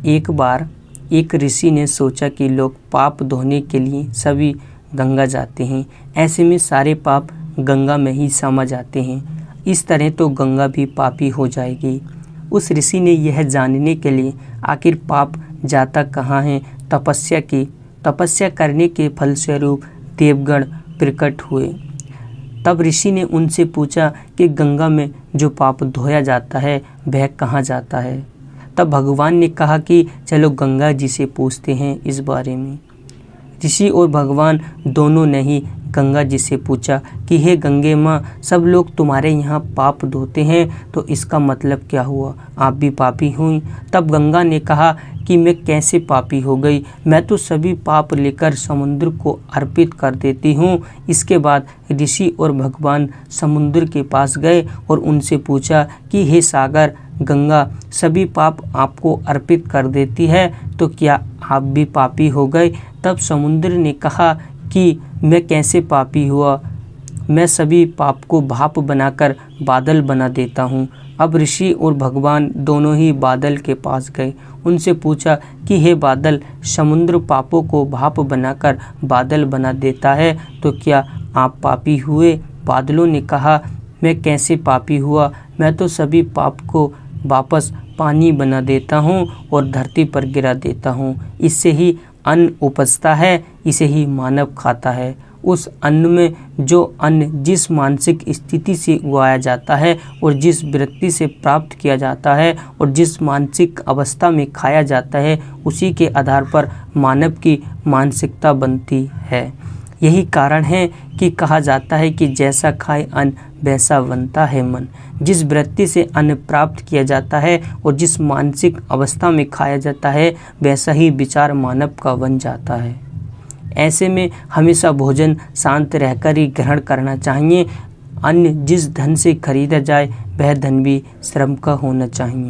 एक बार एक ऋषि ने सोचा कि लोग पाप धोने के लिए सभी गंगा जाते हैं, ऐसे में सारे पाप गंगा में ही समा जाते हैं। इस तरह तो गंगा भी पापी हो जाएगी। उस ऋषि ने यह जानने के लिए आखिर पाप जाता कहाँ है तपस्या करने के फलस्वरूप देवगण प्रकट हुए। तब ऋषि ने उनसे पूछा कि गंगा में जो पाप धोया जाता है वह कहाँ जाता है। तब भगवान ने कहा कि चलो गंगा जी से पूछते हैं इस बारे में। ऋषि और भगवान दोनों ने ही गंगा जी से पूछा कि हे गंगे माँ, सब लोग तुम्हारे यहाँ पाप धोते हैं तो इसका मतलब क्या हुआ, आप भी पापी हुई। तब गंगा ने कहा कि मैं कैसे पापी हो गई, मैं तो सभी पाप लेकर समुद्र को अर्पित कर देती हूँ। इसके बाद ऋषि और भगवान समुद्र के पास गए और उनसे पूछा कि हे सागर, गंगा सभी पाप आपको अर्पित कर देती है तो क्या आप भी पापी हो गए। तब समुद्र ने कहा कि मैं कैसे पापी हुआ, मैं सभी पाप को भाप बनाकर बादल बना देता हूँ। अब ऋषि और भगवान दोनों ही बादल के पास गए, उनसे पूछा कि हे बादल, समुद्र पापों को भाप बनाकर बादल बना देता है तो क्या आप पापी हुए। बादलों ने कहा मैं कैसे पापी हुआ, मैं तो सभी पाप को वापस पानी बना देता हूँ और धरती पर गिरा देता हूँ। इससे ही अन्न उपजता है, इसे ही मानव खाता है। उस अन्न में जो अन्न जिस मानसिक स्थिति से उगाया जाता है और जिस वृत्ति से प्राप्त किया जाता है और जिस मानसिक अवस्था में खाया जाता है, उसी के आधार पर मानव की मानसिकता बनती है। यही कारण है कि कहा जाता है कि जैसा खाए अन्न वैसा बनता है मन। जिस वृत्ति से अन्न प्राप्त किया जाता है और जिस मानसिक अवस्था में खाया जाता है, वैसा ही विचार मानव का बन जाता है। ऐसे में हमेशा भोजन शांत रहकर ही ग्रहण करना चाहिए। अन्न जिस धन से खरीदा जाए वह धन भी श्रम का होना चाहिए।